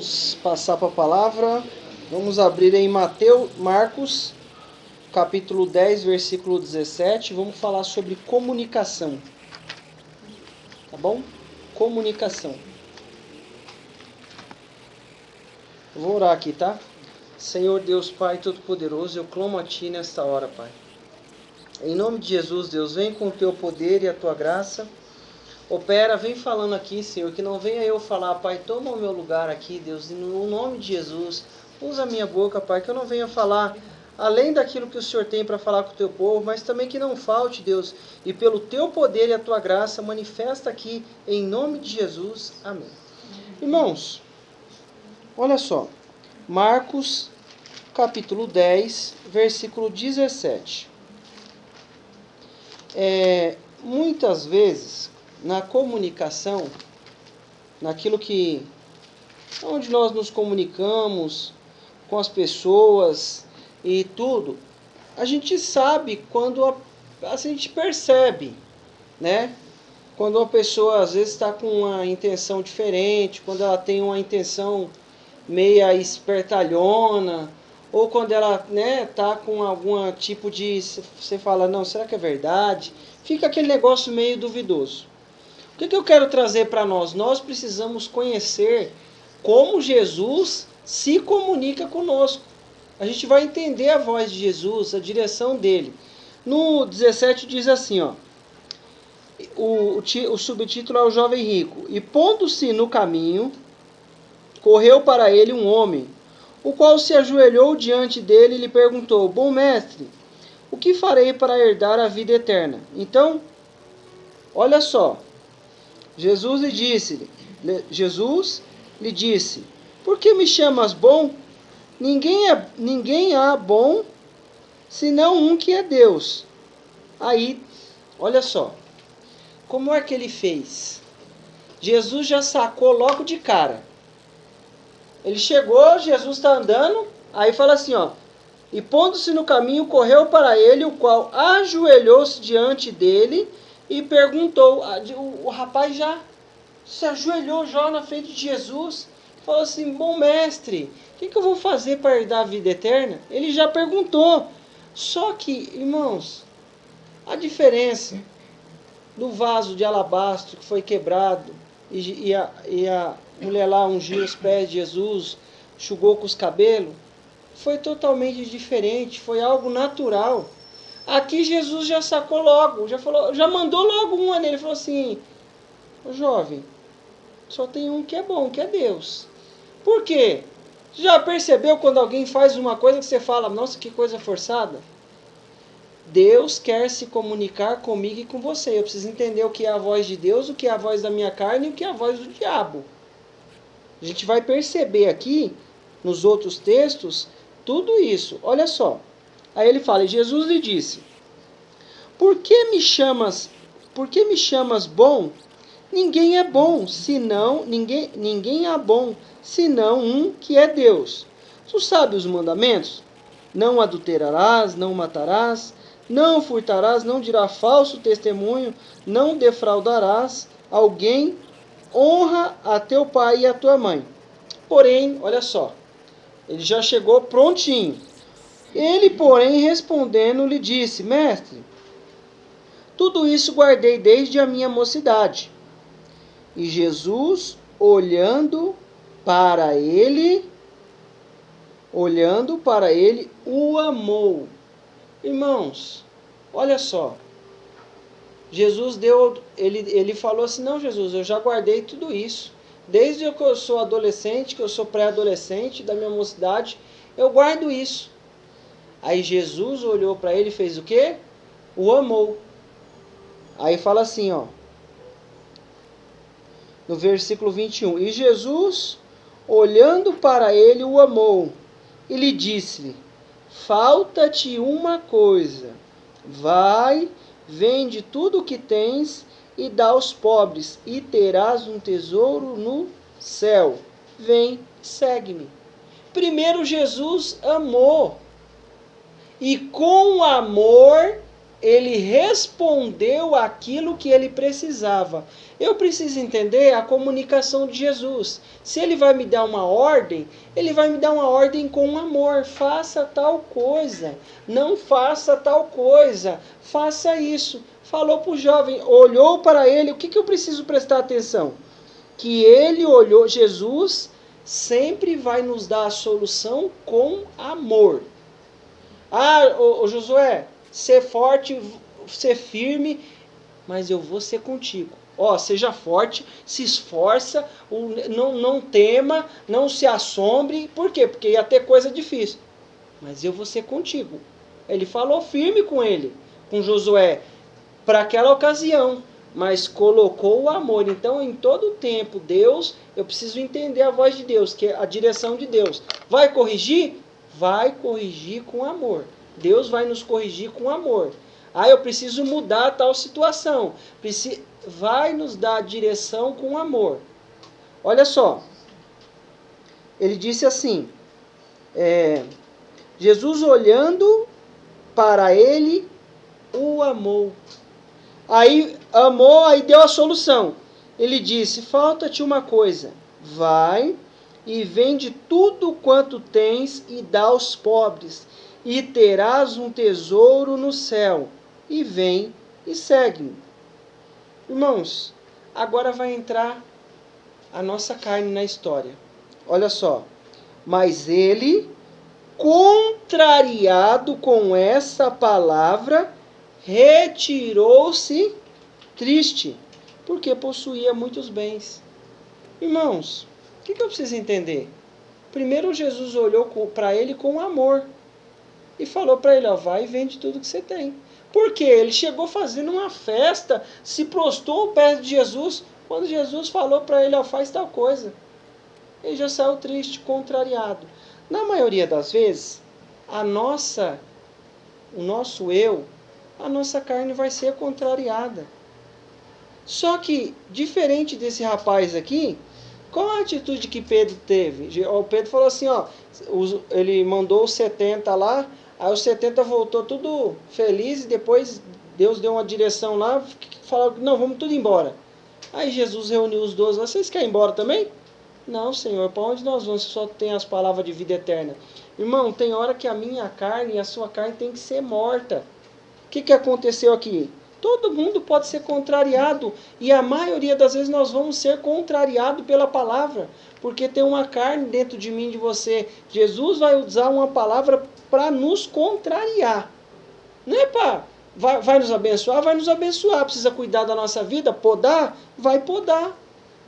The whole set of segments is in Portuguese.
Vamos passar para a palavra. Vamos abrir em Marcos, capítulo 10, versículo 17. Vamos falar sobre comunicação. Tá bom? Comunicação. Eu vou orar aqui, tá? Senhor Deus Pai Todo-Poderoso, eu clamo a Ti nesta hora, Pai. Em nome de Jesus, Deus, vem com o Teu poder e a Tua graça. Opera, vem falando aqui, Senhor, que não venha eu falar, Pai, toma o meu lugar aqui, Deus, no nome de Jesus. Usa a minha boca, Pai, que eu não venha falar além daquilo que o Senhor tem para falar com o Teu povo, mas também que não falte, Deus, e pelo Teu poder e a Tua graça, manifesta aqui, em nome de Jesus. Amém. Irmãos, olha só, Marcos, capítulo 10, versículo 17. Muitas vezes, na comunicação, naquilo que onde nós nos comunicamos com as pessoas e tudo, a gente sabe quando a gente percebe, né? Quando uma pessoa às vezes está com uma intenção diferente, quando ela tem uma intenção meia espertalhona, ou quando ela, né, tá com algum tipo de, você fala, não, será que é verdade? Fica aquele negócio meio duvidoso. O que eu quero trazer para nós? Nós precisamos conhecer como Jesus se comunica conosco. A gente vai entender a voz de Jesus, a direção dele. No 17 diz assim, ó, o subtítulo é o jovem rico. E pondo-se no caminho, correu para ele um homem, o qual se ajoelhou diante dele e lhe perguntou, bom mestre, o que farei para herdar a vida eterna? Então, olha só, Jesus lhe disse, por que me chamas bom? Ninguém há bom, senão um que é Deus. Aí, olha só, como é que ele fez? Jesus já sacou logo de cara. Ele chegou, Jesus está andando, aí fala assim, ó, e pondo-se no caminho, correu para ele, o qual ajoelhou-se diante dele e perguntou. O rapaz já se ajoelhou já na frente de Jesus, falou assim, bom mestre, o que eu vou fazer para herdar a vida eterna? Ele já perguntou. Só que, irmãos, a diferença do vaso de alabastro que foi quebrado e a mulher lá ungiu os pés de Jesus, enxugou com os cabelos, foi totalmente diferente, foi algo natural. Aqui Jesus já sacou logo, já mandou logo uma nele, falou assim, ô jovem, só tem um que é bom, que é Deus. Por quê? Já percebeu quando alguém faz uma coisa que você fala, nossa, que coisa forçada? Deus quer se comunicar comigo e com você. Eu preciso entender o que é a voz de Deus, o que é a voz da minha carne e o que é a voz do diabo. A gente vai perceber aqui, nos outros textos, tudo isso. Olha só. Aí ele fala, Jesus lhe disse, por que me chamas bom? Ninguém é bom, senão ninguém é bom, senão um que é Deus. Tu sabe os mandamentos? Não adulterarás, não matarás, não furtarás, não dirás falso testemunho, não defraudarás alguém, honra a teu pai e a tua mãe. Porém, olha só, ele já chegou prontinho. Ele, porém, respondendo, lhe disse, mestre, tudo isso guardei desde a minha mocidade. E Jesus, olhando para ele, o amou. Irmãos, olha só. Jesus ele falou assim, não, Jesus, eu já guardei tudo isso. Desde que eu sou adolescente, que eu sou pré-adolescente, da minha mocidade, eu guardo isso. Aí Jesus olhou para ele e fez o quê? O amou. Aí fala assim, ó. No versículo 21. E Jesus, olhando para ele, o amou. E lhe disse-lhe, falta-te uma coisa. Vai, vende tudo o que tens e dá aos pobres, e terás um tesouro no céu. Vem, segue-me. Primeiro Jesus amou. E com amor, ele respondeu aquilo que ele precisava. Eu preciso entender a comunicação de Jesus. Se ele vai me dar uma ordem, ele vai me dar uma ordem com amor. Faça tal coisa, não faça tal coisa, faça isso. Falou para o jovem, olhou para ele, o que eu preciso prestar atenção? Que ele olhou, Jesus sempre vai nos dar a solução com amor. Ô Josué, ser forte, ser firme, mas eu vou ser contigo. Seja forte, se esforça, não tema, não se assombre. Por quê? Porque ia ter coisa difícil. Mas eu vou ser contigo. Ele falou firme com ele, com Josué, para aquela ocasião, mas colocou o amor. Então, em todo o tempo, Deus, eu preciso entender a voz de Deus, que é a direção de Deus. Vai corrigir? Vai corrigir com amor. Deus vai nos corrigir com amor. Eu preciso mudar tal situação. Vai nos dar a direção com amor. Olha só. Ele disse assim, Jesus olhando para ele, o amou. Aí amou, aí deu a solução. Ele disse, falta-te uma coisa. Vai e vende tudo quanto tens e dá aos pobres, e terás um tesouro no céu. E vem e segue-me. Irmãos, agora vai entrar a nossa carne na história. Olha só. Mas ele, contrariado com essa palavra, retirou-se triste, porque possuía muitos bens. Irmãos, o que eu preciso entender? Primeiro Jesus olhou para ele com amor e falou para ele, vai e vende tudo que você tem. Porque ele chegou fazendo uma festa, se prostrou perto de Jesus, quando Jesus falou para ele, faz tal coisa. Ele já saiu triste, contrariado. Na maioria das vezes, o nosso eu, a nossa carne vai ser contrariada. Só que, diferente desse rapaz aqui, qual a atitude que Pedro teve? O Pedro falou assim, ele mandou os 70 lá, aí os 70 voltou tudo feliz, e depois Deus deu uma direção lá, falou, não, vamos tudo embora. Aí Jesus reuniu os 12, vocês querem ir embora também? Não, Senhor, para onde nós vamos? Só tem as palavras de vida eterna. Irmão, tem hora que a minha carne e a sua carne tem que ser morta. O que aconteceu aqui? Todo mundo pode ser contrariado, e a maioria das vezes nós vamos ser contrariados pela palavra, porque tem uma carne dentro de mim e de você. Jesus vai usar uma palavra para nos contrariar. Não é para... Vai nos abençoar? Vai nos abençoar. Precisa cuidar da nossa vida? Podar? Vai podar.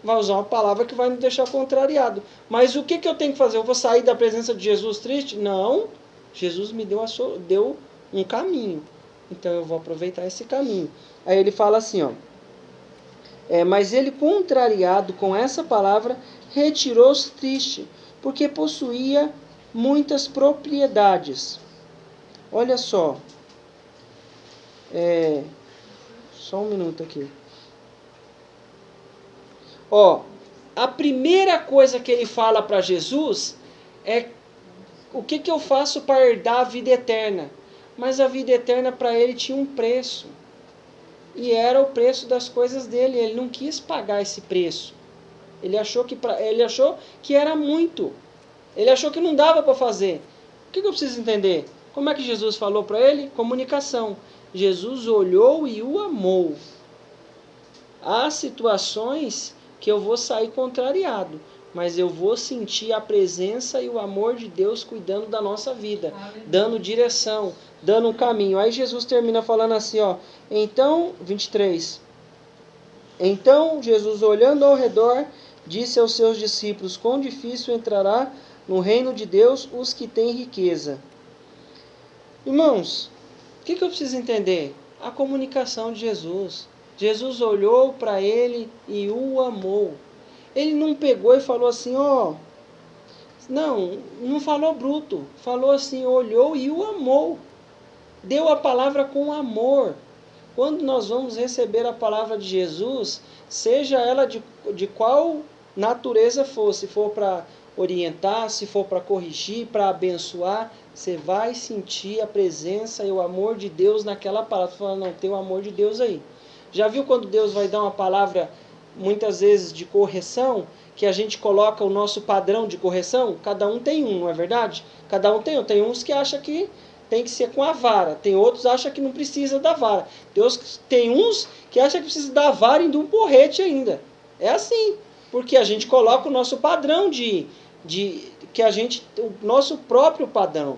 Vai usar uma palavra que vai nos deixar contrariado. Mas o que eu tenho que fazer? Eu vou sair da presença de Jesus triste? Não. Jesus me deu um caminho. Então eu vou aproveitar esse caminho. Aí ele fala assim, mas ele, contrariado com essa palavra, retirou-se triste, porque possuía muitas propriedades. Olha só. Só um minuto aqui. A primeira coisa que ele fala para Jesus é o que eu faço para herdar a vida eterna. Mas a vida eterna para ele tinha um preço. E era o preço das coisas dele. Ele não quis pagar esse preço. Ele achou que era muito. Ele achou que não dava para fazer. O que eu preciso entender? Como é que Jesus falou para ele? Comunicação. Jesus olhou e o amou. Há situações que eu vou sair contrariado, mas eu vou sentir a presença e o amor de Deus cuidando da nossa vida, dando direção, dando um caminho. Aí Jesus termina falando assim, então, 23. Então Jesus, olhando ao redor, disse aos seus discípulos, quão difícil entrará no reino de Deus os que têm riqueza. Irmãos, o que eu preciso entender? A comunicação de Jesus. Jesus olhou para ele e o amou. Ele não pegou e falou assim, não falou bruto. Falou assim, olhou e o amou. Deu a palavra com amor. Quando nós vamos receber a palavra de Jesus, seja ela de qual natureza for, se for para orientar, se for para corrigir, para abençoar, você vai sentir a presença e o amor de Deus naquela palavra. Você fala, não, tem o amor de Deus aí. Já viu quando Deus vai dar uma palavra, muitas vezes de correção, que a gente coloca o nosso padrão de correção? Cada um tem um, não é verdade? Cada um tem um. Tem uns que acham que tem que ser com a vara. Tem outros que acham que não precisa da vara. Tem uns que acham que precisa da vara e de um porrete ainda. É assim. Porque a gente coloca o nosso padrão o nosso próprio padrão.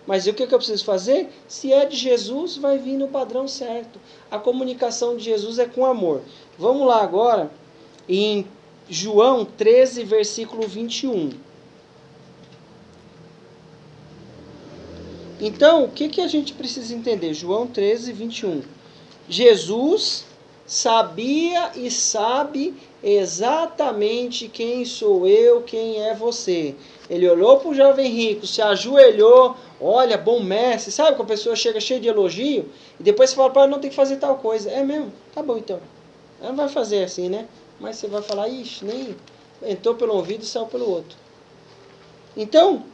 Mas o que eu preciso fazer? Se é de Jesus, vai vir no padrão certo. A comunicação de Jesus é com amor. Vamos lá agora em João 13, versículo 21. Então, o que a gente precisa entender? João 13, 21. Jesus sabia e sabe exatamente quem sou eu, quem é você. Ele olhou para o jovem rico, se ajoelhou, olha, bom mestre. Sabe que a pessoa chega cheia de elogio e depois você fala para ela, não tem que fazer tal coisa. É mesmo? Tá bom então. Ela vai fazer assim, né? Mas você vai falar, ixi, nem entrou pelo ouvido e saiu pelo outro. Então,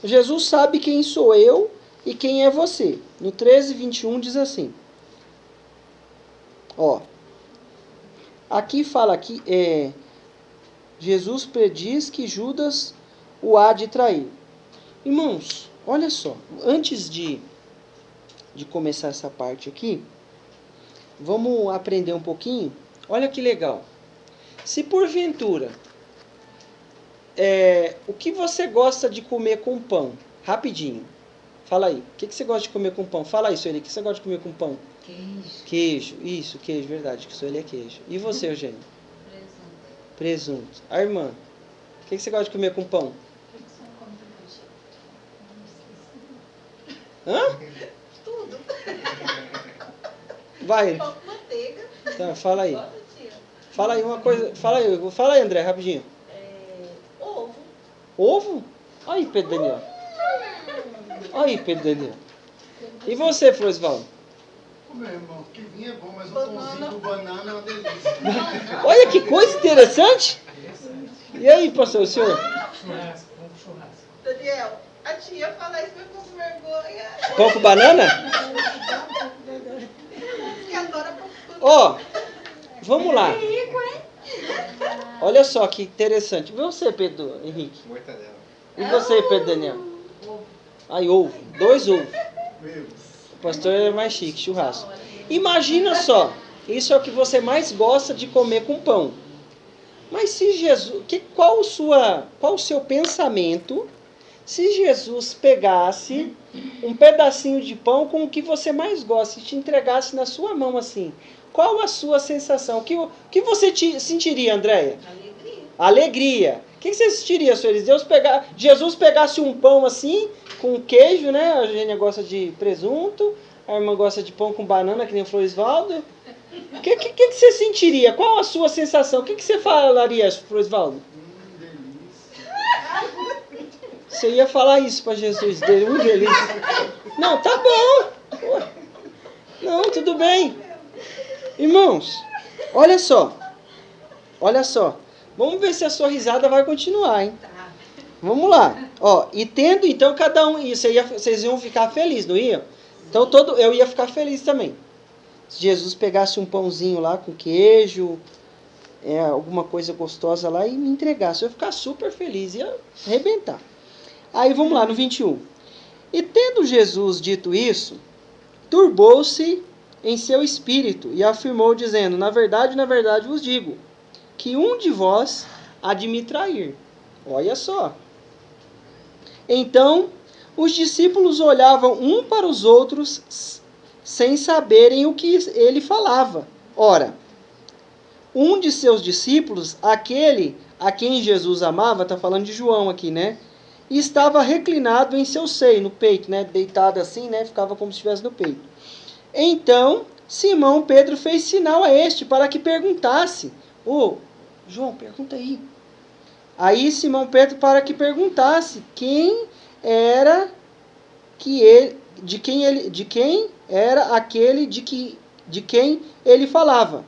Jesus sabe quem sou eu e quem é você. No 13, 21 diz assim. Ó. Aqui fala que Jesus prediz que Judas o há de trair. Irmãos, olha só. Antes de começar essa parte aqui, vamos aprender um pouquinho. Olha que legal. Se porventura, o que você gosta de comer com pão? Rapidinho. Fala aí. O que você gosta de comer com pão? Fala aí, Sueli. O que você gosta de comer com pão? Queijo. Queijo. Isso, queijo, verdade. Que Sueli é queijo. E você, Eugênio? Presunto. Presunto. A irmã? O que você gosta de comer com pão? O que você come depois? Hã? Tudo. Vai. Pão com manteiga. Tá, fala aí. Todo dia. Fala aí uma coisa. Fala aí, André, rapidinho. Ovo. Ovo? Aí, Pedro Daniel. Aí, Pedro Daniel. E você, Flosvaldo? Meu irmão, que vinho é bom, mas um pãozinho com banana é uma delícia. Olha que coisa interessante. E aí, pastor, o senhor? Churrasco, vamos pro churrasco. Daniel, a tia fala isso, mas com vergonha. Pão com banana? Que adora pão com banana. Ó, vamos lá. Olha só que interessante. E você, Pedro Henrique? Mortadela. E você, Pedro Daniel? Aí, ovo. 2 ovos. Meu. O pastor é mais chique, churrasco. Imagina só. Isso é o que você mais gosta de comer com pão. Mas se Jesus... Qual o seu pensamento se Jesus pegasse um pedacinho de pão com o que você mais gosta e te entregasse na sua mão assim? Qual a sua sensação? O que você sentiria, Andréia? Alegria. O que você sentiria, senhores? Jesus pegasse um pão assim, com queijo, né? A Eugênia gosta de presunto, a irmã gosta de pão com banana, que nem o Florisvaldo. O que você sentiria? Qual a sua sensação? O que você falaria, Florisvaldo? Delícia. Você ia falar isso para Jesus, dele, delícia. Não, tá bom. Não, tudo bem. Irmãos, olha só. Olha só. Vamos ver se a sua risada vai continuar, hein? Tá. Vamos lá. Ó, e tendo então cada um, vocês iam ficar felizes, não iam? Então eu ia ficar feliz também. Se Jesus pegasse um pãozinho lá com queijo, alguma coisa gostosa lá e me entregasse, eu ia ficar super feliz, ia arrebentar. Aí vamos lá no 21. E tendo Jesus dito isso, turbou-se em seu espírito e afirmou dizendo, na verdade vos digo, que um de vós há de me trair. Olha só. Então, os discípulos olhavam um para os outros sem saberem o que ele falava. Ora, um de seus discípulos, aquele a quem Jesus amava, está falando de João aqui, né? E estava reclinado em seu seio, no peito, né? Deitado assim, né? Ficava como se estivesse no peito. Então, Simão Pedro fez sinal a este para que perguntasse. João, pergunta aí. Aí Simão Pedro para que perguntasse quem era de quem era aquele de quem ele falava.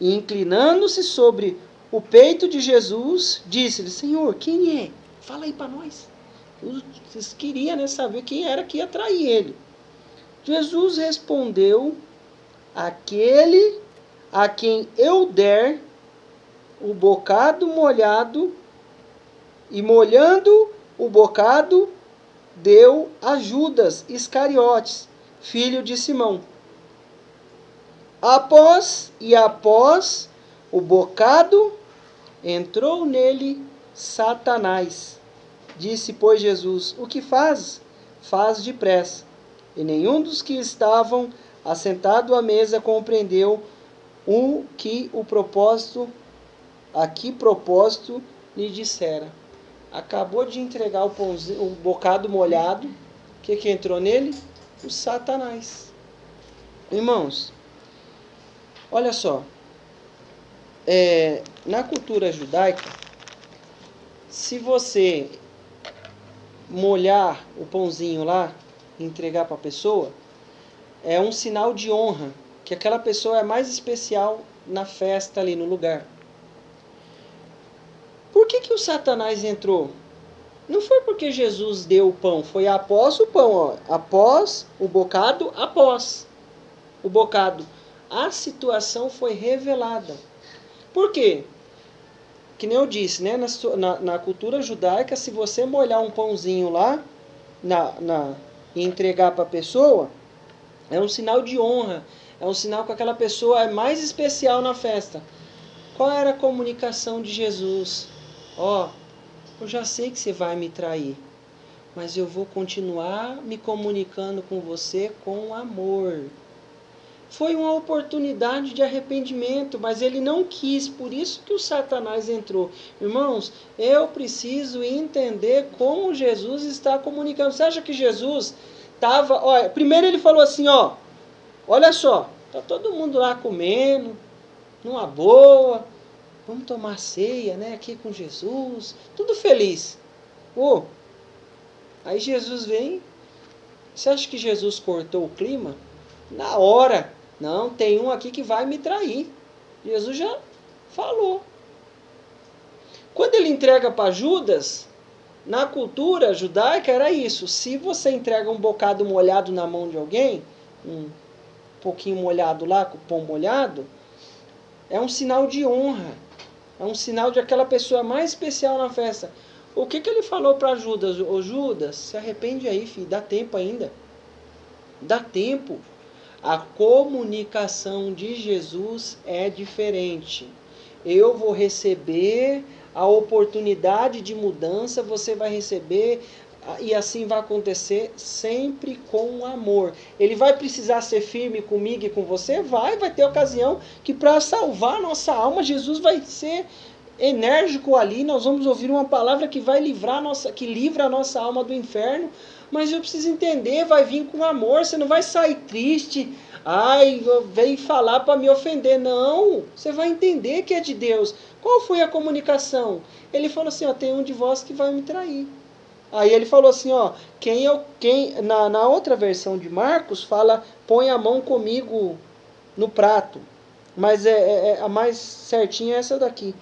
E inclinando-se sobre o peito de Jesus, disse-lhe, Senhor, quem é? Fala aí para nós. Eles queriam, né, saber quem era que ia trair ele. Jesus respondeu: aquele a quem eu der o bocado molhado, e molhando o bocado, deu a Judas Iscariotes, filho de Simão. Após o bocado, entrou nele Satanás. Disse, pois, Jesus: o que fazes? Faz depressa. E nenhum dos que estavam assentados à mesa compreendeu a que propósito lhe dissera. Acabou de entregar o pãozinho, o bocado molhado. O que entrou nele? O Satanás. Irmãos, olha só. Na cultura judaica, se você molhar o pãozinho lá e entregar para a pessoa, é um sinal de honra, que aquela pessoa é mais especial na festa ali no lugar. Por que o Satanás entrou? Não foi porque Jesus deu o pão, foi após o pão, ó, após o bocado, a situação foi revelada. Por quê? Que nem eu disse, né? Na cultura judaica, se você molhar um pãozinho lá e entregar para a pessoa, é um sinal de honra, é um sinal que aquela pessoa é mais especial na festa. Qual era a comunicação de Jesus? Eu já sei que você vai me trair, mas eu vou continuar me comunicando com você com amor. Foi uma oportunidade de arrependimento, mas ele não quis, por isso que o Satanás entrou. Irmãos, eu preciso entender como Jesus está comunicando. Você acha que Jesus estava... Primeiro ele falou assim, olha só, está todo mundo lá comendo, numa boa, vamos tomar ceia, né, aqui com Jesus, tudo feliz. Aí Jesus vem, você acha que Jesus cortou o clima? Na hora, não, tem um aqui que vai me trair. Jesus já falou. Quando ele entrega para Judas, na cultura judaica era isso. Se você entrega um bocado molhado na mão de alguém, um pouquinho molhado lá, com o pão molhado, é um sinal de honra. É um sinal de aquela pessoa mais especial na festa. O que ele falou para Judas? Ô Judas, se arrepende aí, filho, dá tempo ainda. Dá tempo. A comunicação de Jesus é diferente. Eu vou receber a oportunidade de mudança, você vai receber, e assim vai acontecer sempre com amor. Ele vai precisar ser firme comigo e com você? Vai ter ocasião que para salvar nossa alma, Jesus vai ser enérgico ali, nós vamos ouvir uma palavra que vai que livra a nossa alma do inferno, mas eu preciso entender, vai vir com amor, você não vai sair triste, veio falar para me ofender, não, você vai entender que é de Deus. Qual foi a comunicação? Ele falou assim, tem um de vós que vai me trair. Aí ele falou assim, na outra versão de Marcos, fala, põe a mão comigo no prato, mas a mais certinha é essa daqui.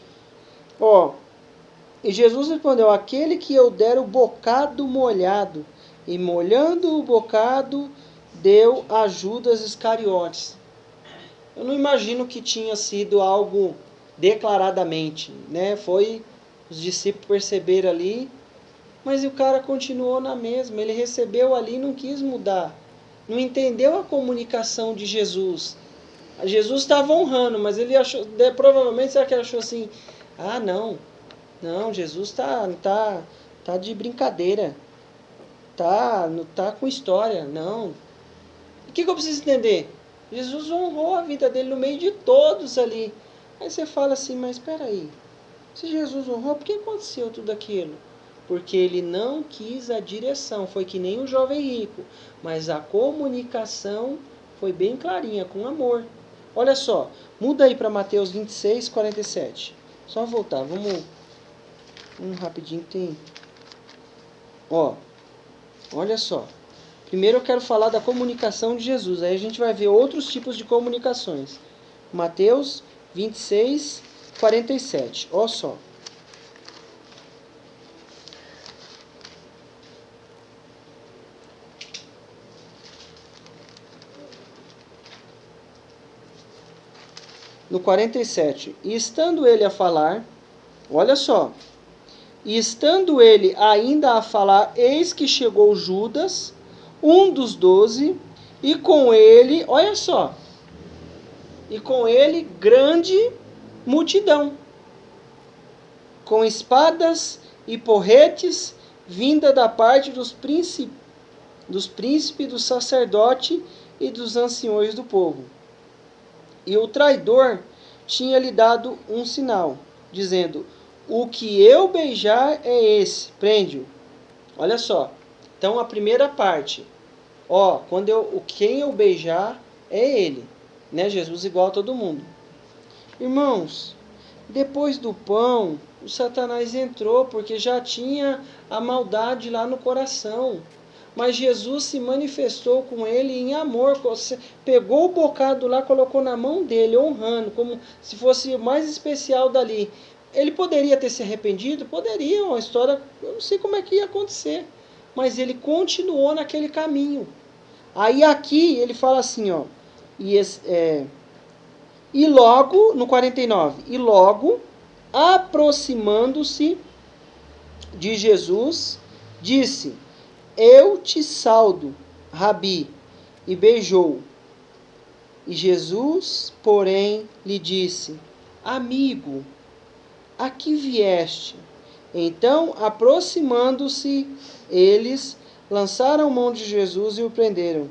E Jesus respondeu, aquele que eu der o bocado molhado, e molhando o bocado, deu a Judas Iscariotes. Eu não imagino que tinha sido algo declaradamente, né? Os discípulos perceberam ali, mas o cara continuou na mesma, ele recebeu ali e não quis mudar. Não entendeu a comunicação de Jesus. Jesus estava honrando, mas ele achou, provavelmente, será que ele achou assim, não, Jesus tá de brincadeira, tá com história, não. O que eu preciso entender? Jesus honrou a vida dele no meio de todos ali. Aí você fala assim, mas espera aí, se Jesus honrou, por que aconteceu tudo aquilo? Porque ele não quis a direção, foi que nem o jovem rico, mas a comunicação foi bem clarinha, com amor. Olha só, muda aí para Mateus 26, 47. Só voltar, vamos rapidinho, tem... olha só. Primeiro eu quero falar da comunicação de Jesus, aí a gente vai ver outros tipos de comunicações. Mateus 26, 47. Olha só. no 47. E estando ele a falar, olha só. E estando ele ainda a falar, eis que chegou Judas, um dos 12, e com ele, olha só, e com ele grande multidão, com espadas e porretes, vinda da parte dos príncipes, do sacerdote e dos anciões do povo. E o traidor tinha lhe dado um sinal, dizendo: o que eu beijar é esse, prende-o. Olha só. Então a primeira parte, quem eu beijar é ele, né? Jesus igual a todo mundo. Irmãos, depois do pão, o Satanás entrou porque já tinha a maldade lá no coração. Mas Jesus se manifestou com ele em amor. Pegou o bocado lá, colocou na mão dele, honrando, como se fosse o mais especial dali. Ele poderia ter se arrependido? Poderia, uma história, eu não sei como é que ia acontecer. Mas ele continuou naquele caminho. Aí aqui ele fala assim, ó. E logo, no 49, e logo, aproximando-se de Jesus, disse: eu te saldo, Rabi, e beijou. E Jesus, porém, lhe disse: amigo, a que vieste? Então, aproximando-se, eles lançaram mão de Jesus e o prenderam.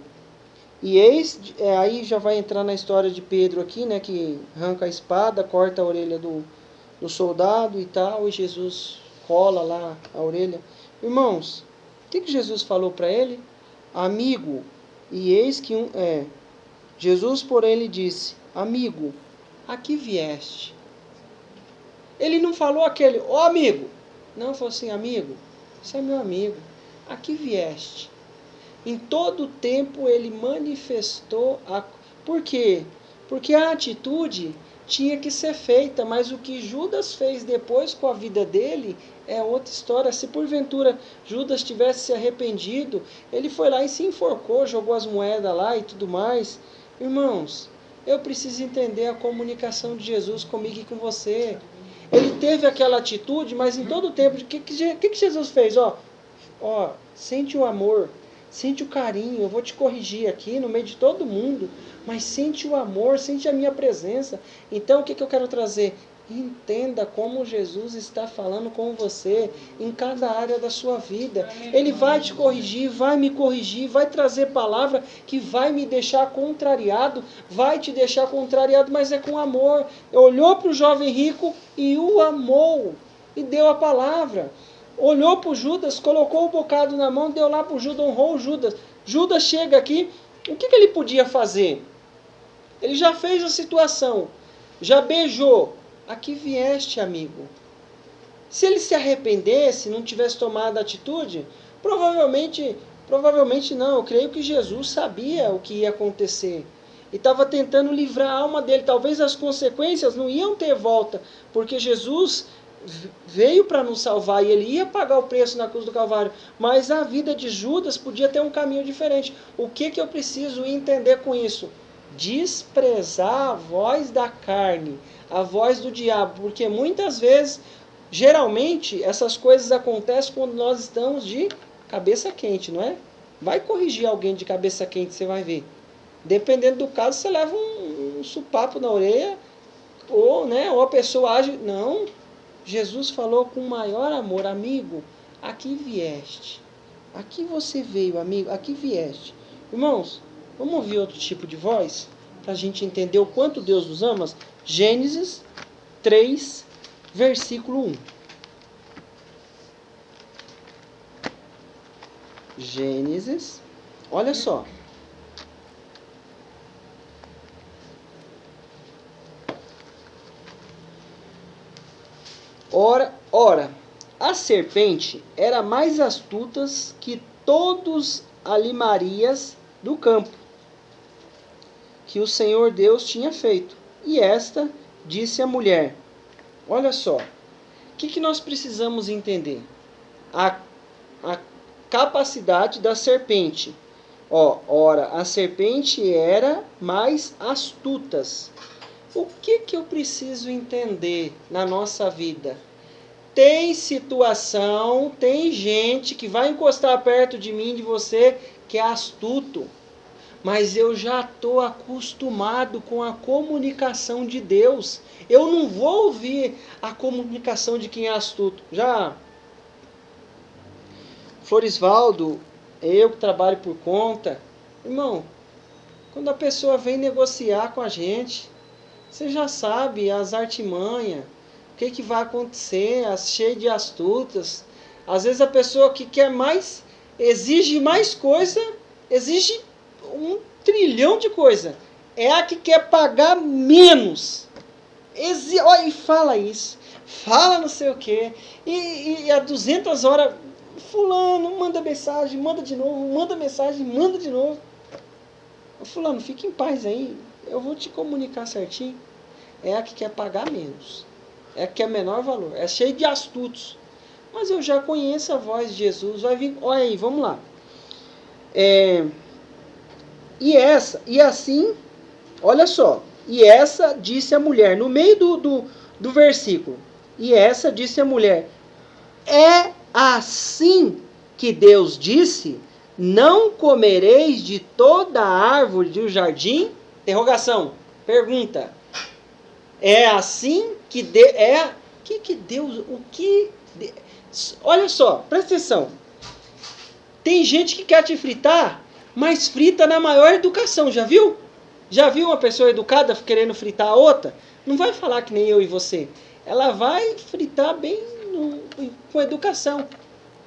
E eis, aí já vai entrar na história de Pedro aqui, né, que arranca a espada, corta a orelha do soldado e tal, e Jesus cola lá a orelha. Irmãos, o que Jesus falou para ele? Amigo, e eis que Jesus, porém, lhe disse: amigo, a que vieste? Ele não falou aquele, amigo. Não, falou assim: amigo, você é meu amigo, a que vieste? Em todo o tempo ele manifestou Por quê? Porque a atitude tinha que ser feita, mas o que Judas fez depois com a vida dele é outra história. Se porventura Judas tivesse se arrependido, ele foi lá e se enforcou, jogou as moedas lá e tudo mais. Irmãos, eu preciso entender a comunicação de Jesus comigo e com você. Ele teve aquela atitude, mas em todo o tempo, o que Jesus fez? Sente o amor, sente o carinho, eu vou te corrigir aqui no meio de todo mundo, mas sente o amor, sente a minha presença. Então o que eu quero trazer? Entenda como Jesus está falando com você em cada área da sua vida. Ele vai te corrigir, vai me corrigir, vai trazer palavra que vai me deixar contrariado, vai te deixar contrariado, mas é com amor. Olhou para o jovem rico e o amou e deu a palavra. Olhou para o Judas, colocou o bocado na mão, deu lá para o Judas, honrou o Judas. Judas chega aqui, o que ele podia fazer? Ele já fez a situação, já beijou. A que vieste, amigo? Se ele se arrependesse, não tivesse tomado a atitude, provavelmente não. Eu creio que Jesus sabia o que ia acontecer. E estava tentando livrar a alma dele. Talvez as consequências não iam ter volta, porque Jesus veio para nos salvar e ele ia pagar o preço na cruz do Calvário. Mas a vida de Judas podia ter um caminho diferente. O que eu preciso entender com isso? Desprezar a voz da carne, a voz do diabo, porque muitas vezes, geralmente, essas coisas acontecem quando nós estamos de cabeça quente, não é? Vai corrigir alguém de cabeça quente, você vai ver. Dependendo do caso, você leva um supapo na orelha, ou a pessoa age. Não, Jesus falou com maior amor: amigo, aqui vieste. Aqui você veio, amigo, aqui vieste. Irmãos, vamos ouvir outro tipo de voz? Para a gente entender o quanto Deus nos ama? Gênesis 3, versículo 1. Gênesis, olha só. Ora, a serpente era mais astuta que todos animarias do campo que o Senhor Deus tinha feito. E esta disse à mulher: olha só, o que nós precisamos entender? A capacidade da serpente. Ora, a serpente era mais astuta. O que eu preciso entender na nossa vida? Tem situação, tem gente que vai encostar perto de mim, de você, que é astuto. Mas eu já estou acostumado com a comunicação de Deus. Eu não vou ouvir a comunicação de quem é astuto. Já, Florisvaldo, eu que trabalho por conta, irmão, quando a pessoa vem negociar com a gente, você já sabe as artimanhas, o que vai acontecer, cheio de astutas. Às vezes a pessoa que quer mais, exige mais coisa, exige 1 trilhão de coisa. É a que quer pagar menos. Olha, e fala isso, fala não sei o quê, e a 200 horas, fulano, manda mensagem, manda de novo, manda mensagem, manda de novo. Fulano, fique em paz aí, eu vou te comunicar certinho. É a que quer pagar menos, é a que quer menor valor, é cheio de astutos. Mas eu já conheço a voz de Jesus, vai vir, olha aí, vamos lá. E assim, olha só, e essa disse a mulher, no meio do versículo, e essa disse a mulher, é assim que Deus disse, não comereis de toda a árvore do jardim? Interrogação, pergunta. É assim que Deus, olha só, presta atenção. Tem gente que quer te fritar, mas frita na maior educação, já viu? Já viu uma pessoa educada querendo fritar a outra? Não vai falar que nem eu e você. Ela vai fritar bem com educação.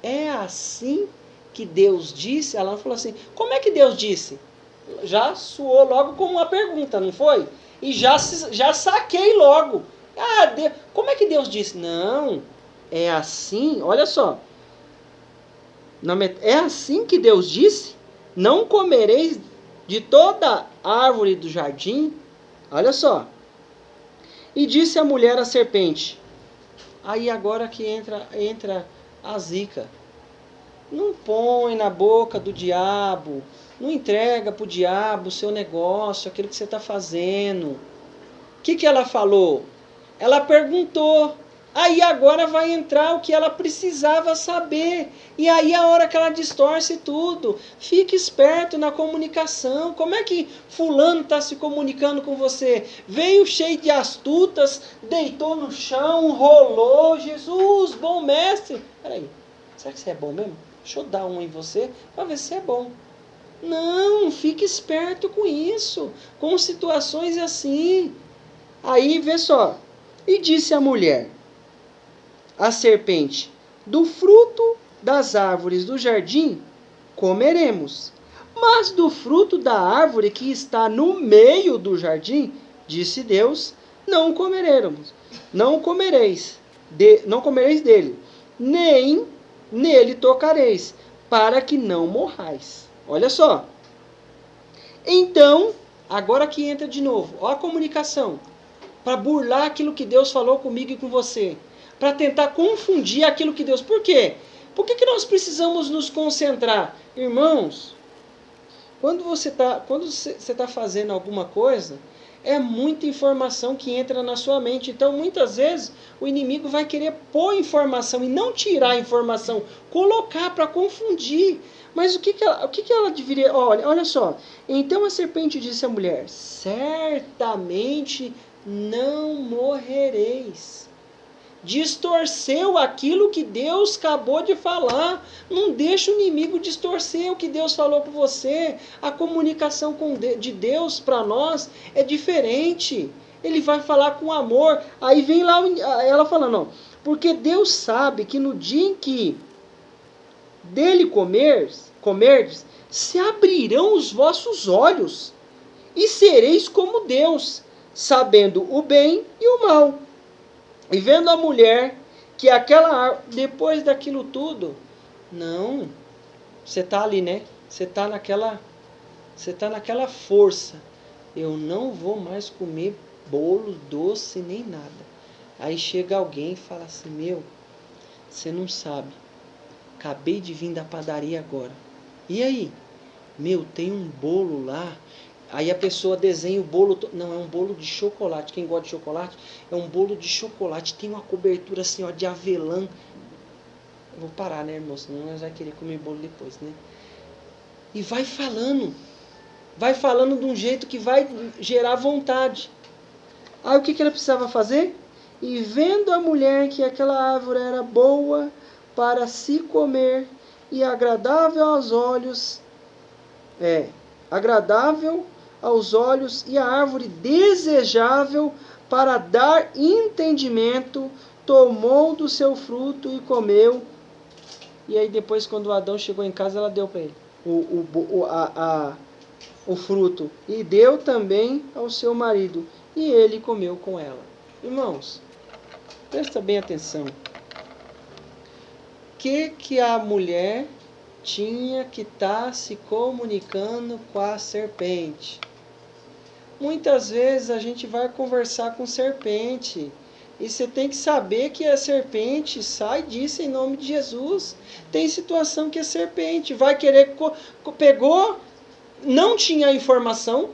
É assim que Deus disse? Ela falou assim, como é que Deus disse? Já soou logo como uma pergunta, não foi? E já saquei logo. Deus, como é que Deus disse? Não, é assim, olha só. É assim que Deus disse? Não comereis de toda árvore do jardim? Olha só. E disse a mulher à serpente. Aí agora que entra a zica. Não põe na boca do diabo. Não entrega para o diabo o seu negócio, aquilo que você está fazendo. O que ela falou? Ela perguntou. Aí agora vai entrar o que ela precisava saber. E aí a hora que ela distorce tudo. Fique esperto na comunicação. Como é que fulano está se comunicando com você? Veio cheio de astutas, deitou no chão, rolou. Jesus, bom mestre. Peraí, será que você é bom mesmo? Deixa eu dar um em você para ver se você é bom. Não, fique esperto com isso. Com situações assim. Aí, vê só. E disse a mulher, a serpente, do fruto das árvores do jardim comeremos, mas do fruto da árvore que está no meio do jardim, disse Deus, não comeremos, não comereis dele, nem nele tocareis, para que não morrais. Olha só. Então, agora que entra de novo, ó a comunicação, para burlar aquilo que Deus falou comigo e com você, para tentar confundir aquilo que Deus... Por quê? Por que nós precisamos nos concentrar? Irmãos, quando você está fazendo alguma coisa, é muita informação que entra na sua mente. Então, muitas vezes, o inimigo vai querer pôr informação e não tirar a informação, colocar para confundir. Mas o que ela deveria... Olha só. Então a serpente disse à mulher, certamente não morrereis. Distorceu aquilo que Deus acabou de falar. Não deixa o inimigo distorcer o que Deus falou para você. A comunicação de Deus para nós é diferente. Ele vai falar com amor. Aí vem lá ela falando, porque Deus sabe que no dia em que dele comerdes, se abrirão os vossos olhos e sereis como Deus, sabendo o bem e o mal. E vendo a mulher que depois daquilo tudo, não, você está ali, né? Você está naquela força. Eu não vou mais comer bolo, doce, nem nada. Aí chega alguém e fala assim, você não sabe, acabei de vir da padaria agora. E aí? Tem um bolo lá Aí a pessoa desenha o bolo. Não, é um bolo de chocolate. Quem gosta de chocolate? É um bolo de chocolate. Tem uma cobertura assim, ó, de avelã. Eu vou parar, né, irmão? Senão nós vamos querer comer bolo depois, né? E vai falando. Vai falando de um jeito que vai gerar vontade. Aí o que ela precisava fazer? E vendo a mulher que aquela árvore era boa para se comer e agradável aos olhos, agradável aos olhos e a árvore desejável para dar entendimento, tomou do seu fruto e comeu. E aí depois, quando Adão chegou em casa, ela deu para ele o fruto. E deu também ao seu marido. E ele comeu com ela. Irmãos, presta bem atenção. O que a mulher tinha que estar se comunicando com a serpente? Muitas vezes a gente vai conversar com serpente. E você tem que saber que a serpente sai disso em nome de Jesus. Tem situação que a serpente vai querer... Pegou, não tinha informação.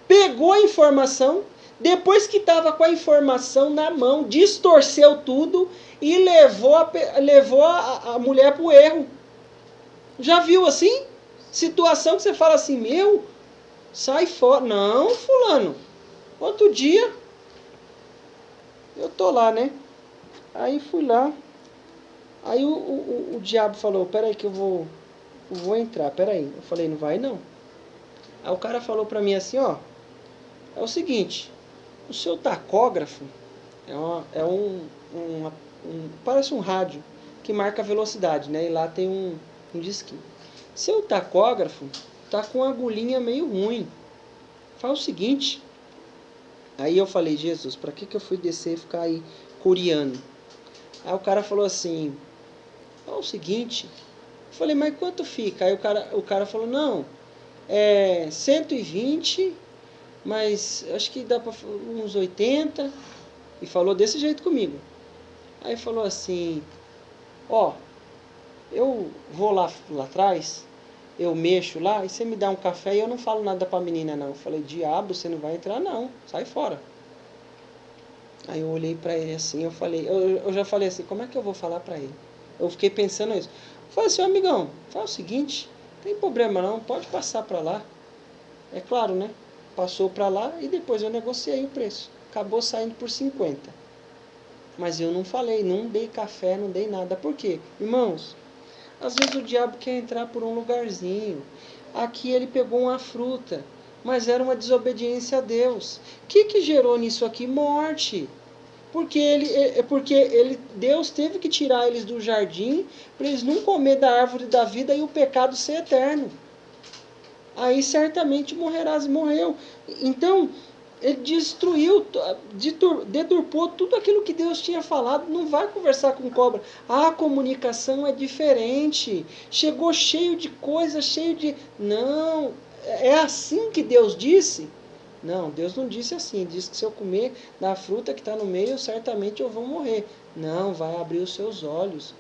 Pegou a informação. Depois que estava com a informação na mão, distorceu tudo e levou a mulher para o erro. Já viu assim? Situação que você fala assim, meu, sai fora. Não, fulano. Outro dia, eu tô lá, né? Aí fui lá. Aí o diabo falou, peraí que eu vou entrar, peraí. Eu falei, não vai não. Aí o cara falou para mim assim, ó, é o seguinte, o seu tacógrafo parece um rádio que marca a velocidade, né? E lá tem um disquinho. Seu tacógrafo tá com a agulhinha meio ruim. Faz o seguinte. Aí eu falei, Jesus, para que eu fui descer e ficar aí curiando? Aí o cara falou assim, é o seguinte. Eu falei, mas quanto fica? Aí o cara falou, não, 120, mas acho que dá para uns 80. E falou desse jeito comigo. Aí falou assim, ó, eu vou lá atrás, eu mexo lá, e você me dá um café e eu não falo nada pra menina não. Eu falei, diabo, você não vai entrar não, sai fora. Aí eu olhei pra ele assim, eu já falei assim, como é que eu vou falar pra ele? Eu fiquei pensando isso. Eu falei assim, amigão, faz o seguinte, não tem problema não, pode passar pra lá. É claro, né? Passou pra lá e depois eu negociei o preço. Acabou saindo por 50. Mas eu não falei, não dei café, não dei nada. Por quê? Irmãos, às vezes o diabo quer entrar por um lugarzinho. Aqui ele pegou uma fruta, mas era uma desobediência a Deus. O que gerou nisso aqui? Morte. Porque Deus teve que tirar eles do jardim para eles não comer da árvore da vida e o pecado ser eterno. Aí certamente morreu. Então, ele destruiu, deturpou tudo aquilo que Deus tinha falado. Não vai conversar com cobra. A comunicação é diferente. Chegou cheio de coisas, cheio de... Não, é assim que Deus disse? Não, Deus não disse assim. Disse que se eu comer da fruta que está no meio, certamente eu vou morrer. Não, vai abrir os seus olhos.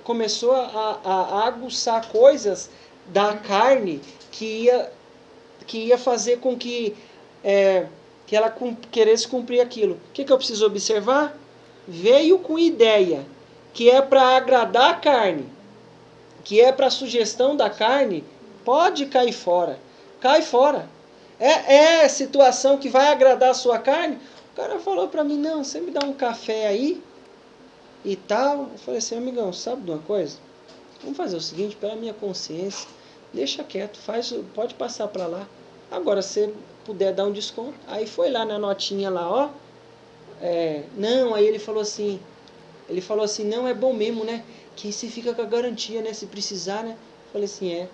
Começou a aguçar coisas da carne que ia fazer com que ela queresse cumprir aquilo. O que eu preciso observar? Veio com ideia que é para agradar a carne, que é para a sugestão da carne, pode cair fora. Cai fora. É situação que vai agradar a sua carne? O cara falou para mim, não, você me dá um café aí e tal. Eu falei assim, amigão, sabe de uma coisa? Vamos fazer o seguinte, pela minha consciência, deixa quieto, pode passar para lá. Agora, se puder dar um desconto. Aí foi lá na notinha lá, ó. Não, aí ele falou assim, não, é bom mesmo, né? Que você fica com a garantia, né? Se precisar, né? Eu falei assim,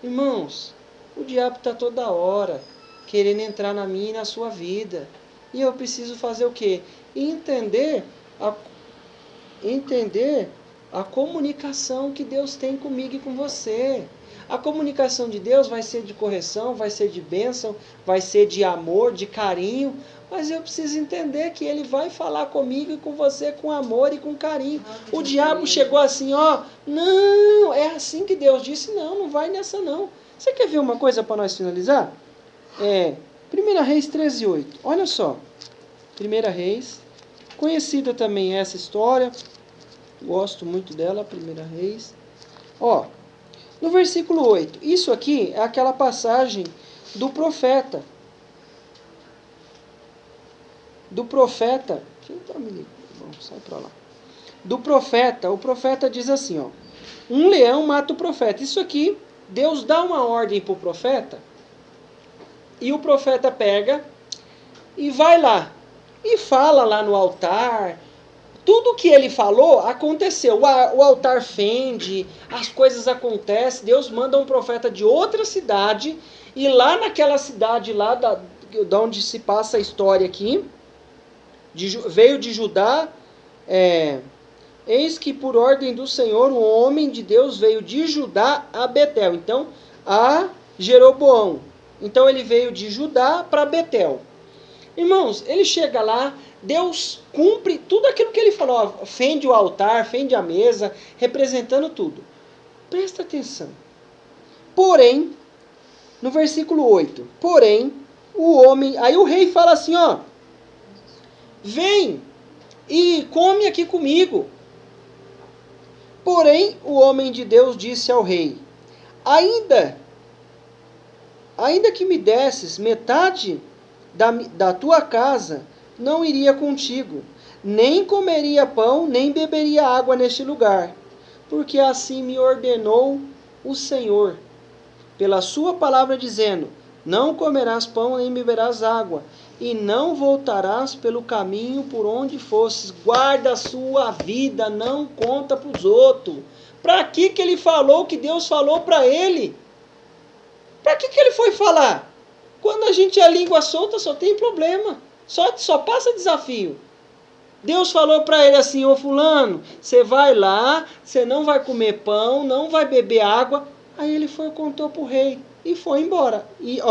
Irmãos, o diabo está toda hora querendo entrar na minha e na sua vida. E eu preciso fazer o quê? Entender a comunicação que Deus tem comigo e com você. A comunicação de Deus vai ser de correção, vai ser de bênção, vai ser de amor, de carinho, mas eu preciso entender que Ele vai falar comigo e com você com amor e com carinho. O diabo chegou assim, ó, não, é assim que Deus disse, não vai nessa não. Você quer ver uma coisa para nós finalizar? 1 Reis 13:8. Olha só. 1 Reis. Conhecida também essa história. Gosto muito dela, 1 Reis. Ó, no versículo 8. Isso aqui é aquela passagem do profeta. Quem tá me ligando? Bom, sai pra lá. Do profeta. O profeta diz assim, ó. Um leão mata o profeta. Isso aqui, Deus dá uma ordem pro profeta. E o profeta pega e vai lá. E fala lá no altar. Tudo que ele falou aconteceu. O altar fende, as coisas acontecem. Deus manda um profeta de outra cidade. E lá naquela cidade lá da onde se passa a história aqui, veio de Judá. Eis que por ordem do Senhor um homem de Deus veio de Judá a Betel. Então, a Jeroboão. Então ele veio de Judá para Betel. Irmãos, ele chega lá, Deus cumpre tudo aquilo que ele falou. Fende o altar, fende a mesa, representando tudo. Presta atenção. Porém, no versículo 8. Porém, o homem... Aí o rei fala assim, ó. Vem e come aqui comigo. Porém, o homem de Deus disse ao rei. Ainda que me desses metade da tua casa, não iria contigo, nem comeria pão, nem beberia água neste lugar, porque assim me ordenou o Senhor, pela sua palavra dizendo, não comerás pão, nem beberás água, e não voltarás pelo caminho por onde fosses. Guarda a sua vida, não conta para os outros. Para que ele falou o que Deus falou para ele? Para que ele foi falar? Quando a gente é língua solta, só tem problema. Só passa desafio. Deus falou para ele assim, ô fulano, você vai lá, você não vai comer pão, não vai beber água. Aí ele foi e contou para o rei. E foi embora. E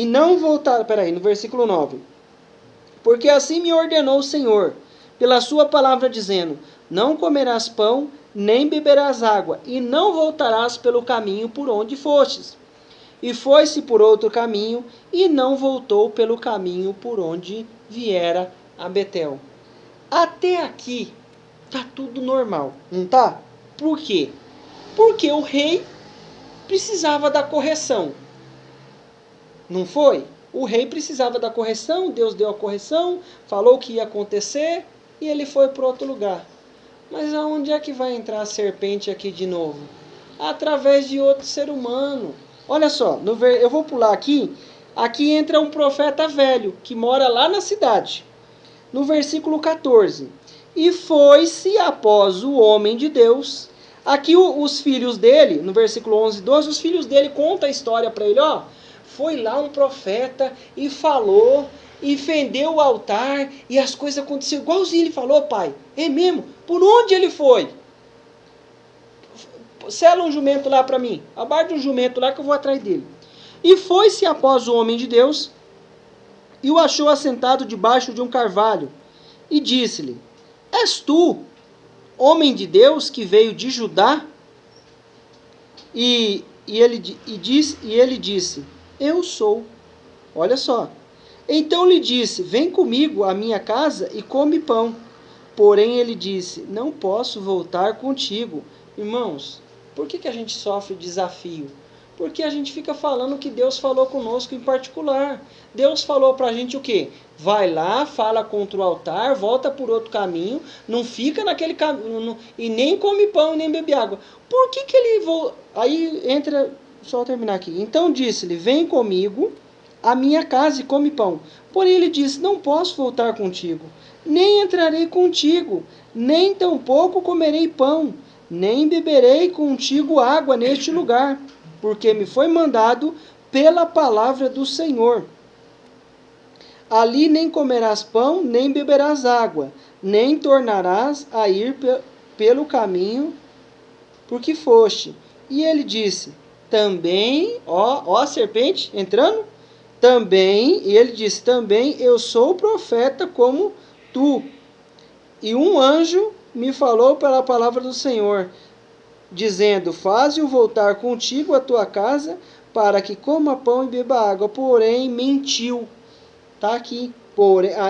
não voltar. Peraí, no versículo 9. Porque assim me ordenou o Senhor, pela sua palavra dizendo, não comerás pão, nem beberás água, e não voltarás pelo caminho por onde fostes. E foi-se por outro caminho, e não voltou pelo caminho por onde viera a Betel. Até aqui, tá tudo normal, não tá? Por quê? Porque o rei precisava da correção. Não foi? O rei precisava da correção, Deus deu a correção, falou o que ia acontecer, e ele foi para outro lugar. Mas aonde é que vai entrar a serpente aqui de novo? Através de outro ser humano. Olha só, eu vou pular aqui. Aqui entra um profeta velho, que mora lá na cidade. No versículo 14. E foi-se após o homem de Deus. Aqui os filhos dele, no versículo 11 e 12, os filhos dele contam a história para ele. Foi lá um profeta e falou... e fendeu o altar, e as coisas aconteceram igualzinho ele falou, pai. É mesmo? Por onde ele foi? Sela um jumento lá para mim. Abarde um jumento lá que eu vou atrás dele. E foi-se após o homem de Deus, e o achou assentado debaixo de um carvalho, e disse-lhe, és tu, homem de Deus, que veio de Judá? E ele disse, eu sou. Olha só. Então lhe disse, vem comigo à minha casa e come pão. Porém ele disse, não posso voltar contigo. Irmãos, por que a gente sofre desafio? Porque a gente fica falando que Deus falou conosco em particular. Deus falou pra gente o quê? Vai lá, fala contra o altar, volta por outro caminho, não fica naquele caminho, e nem come pão e nem bebe água. Por que ele... Aí entra... Só terminar aqui. Então disse-lhe, vem comigo a minha casa e come pão. Porém ele disse, não posso voltar contigo, nem entrarei contigo, nem tampouco comerei pão, nem beberei contigo água neste lugar, porque me foi mandado pela palavra do Senhor. Ali nem comerás pão, nem beberás água, nem tornarás a ir pelo caminho por que foste. E ele disse, também, ó a serpente entrando, também, e ele disse, também eu sou profeta como tu. E um anjo me falou pela palavra do Senhor. dizendo: faze-o voltar contigo à tua casa, para que coma pão e beba água. Porém, mentiu. Está aqui,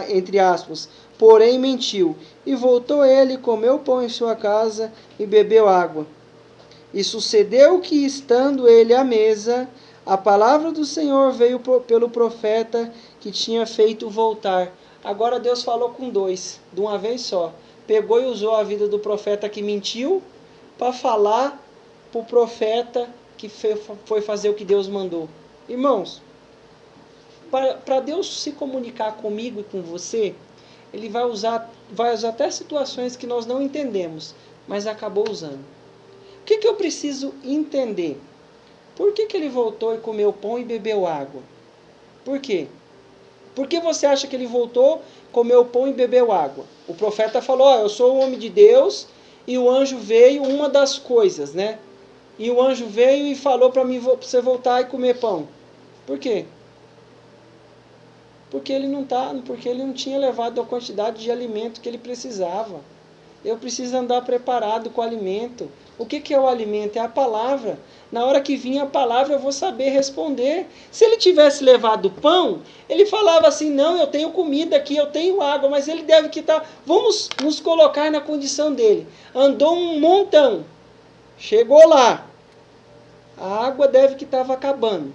entre aspas. Porém, mentiu. E voltou ele, comeu pão em sua casa e bebeu água. E sucedeu que, estando ele à mesa, a palavra do Senhor veio pelo profeta que tinha feito voltar. Agora Deus falou com dois, de uma vez só. Pegou e usou a vida do profeta que mentiu para falar para o profeta que foi fazer o que Deus mandou. Irmãos, para Deus se comunicar comigo e com você, Ele vai usar até situações que nós não entendemos, mas acabou usando. O que eu preciso entender? Por que ele voltou e comeu pão e bebeu água? Por quê? Por que você acha que ele voltou, comeu pão e bebeu água? O profeta falou: eu sou o homem de Deus, e o anjo veio, uma das coisas, né? E o anjo veio e falou para mim, você voltar e comer pão. Por quê? Porque ele não tinha levado a quantidade de alimento que ele precisava. Eu preciso andar preparado com o alimento. O que é o alimento? É a palavra. Na hora que vinha a palavra, eu vou saber responder. Se ele tivesse levado pão, ele falava assim: não, eu tenho comida aqui, eu tenho água, mas ele deve que estar... Vamos nos colocar na condição dele. Andou um montão, chegou lá, a água deve que estava acabando,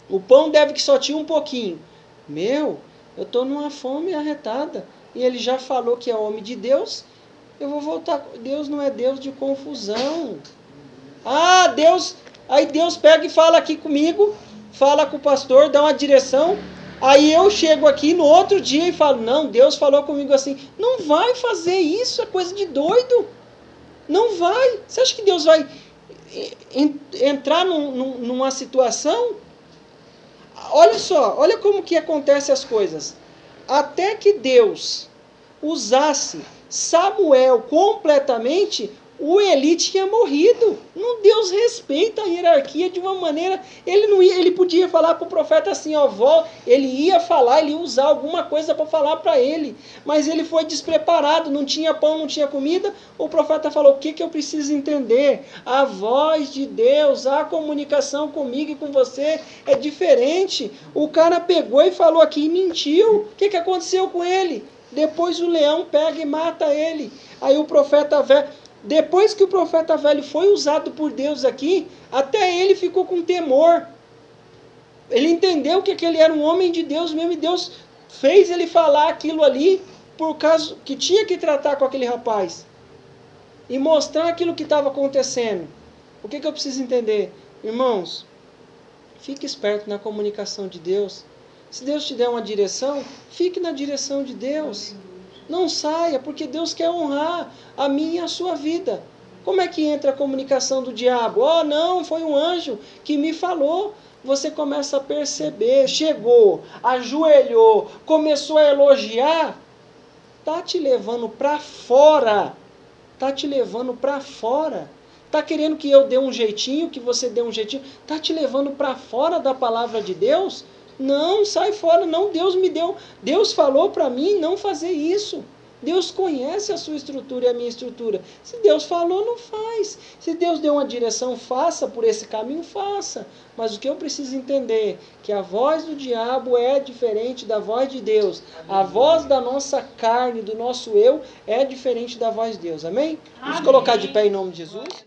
o pão deve que só tinha um pouquinho. Eu estou numa fome arretada, e ele já falou que é homem de Deus. Eu vou voltar. Deus não é Deus de confusão. Aí Deus pega e fala aqui comigo, fala com o pastor, dá uma direção, aí eu chego aqui no outro dia e falo: não, Deus falou comigo assim. Não vai fazer isso, é coisa de doido. Não vai. Você acha que Deus vai entrar numa situação? Olha só, olha como que acontecem as coisas. Até que Deus usasse Samuel completamente, o Eli tinha morrido. Deus respeita a hierarquia de uma maneira. Ele podia falar para o profeta assim: ele ia falar, ele ia usar alguma coisa para falar para ele, mas ele foi despreparado, não tinha pão, não tinha comida. O profeta falou: o que eu preciso entender? A voz de Deus, a comunicação comigo e com você é diferente. O cara pegou e falou aqui e mentiu. O que aconteceu com ele? Depois o leão pega e mata ele. Aí o profeta velho, depois que o profeta velho foi usado por Deus aqui, até ele ficou com temor. Ele entendeu que ele era um homem de Deus mesmo, e Deus fez ele falar aquilo ali, por causa que tinha que tratar com aquele rapaz. E mostrar aquilo que estava acontecendo. O que eu preciso entender? Irmãos, fique esperto na comunicação de Deus. Se Deus te der uma direção, fique na direção de Deus. Não saia, porque Deus quer honrar a minha e a sua vida. Como é que entra a comunicação do diabo? Não, foi um anjo que me falou. Você começa a perceber, chegou, ajoelhou, começou a elogiar. Está te levando para fora. Está te levando para fora. Está querendo que eu dê um jeitinho, que você dê um jeitinho. Está te levando para fora da palavra de Deus? Não, sai fora, não, Deus falou para mim não fazer isso. Deus conhece a sua estrutura e a minha estrutura. Se Deus falou, não faz. Se Deus deu uma direção, faça por esse caminho, faça. Mas o que eu preciso entender, que a voz do diabo é diferente da voz de Deus. A voz da nossa carne, do nosso eu, é diferente da voz de Deus. Amém? Vamos colocar de pé em nome de Jesus.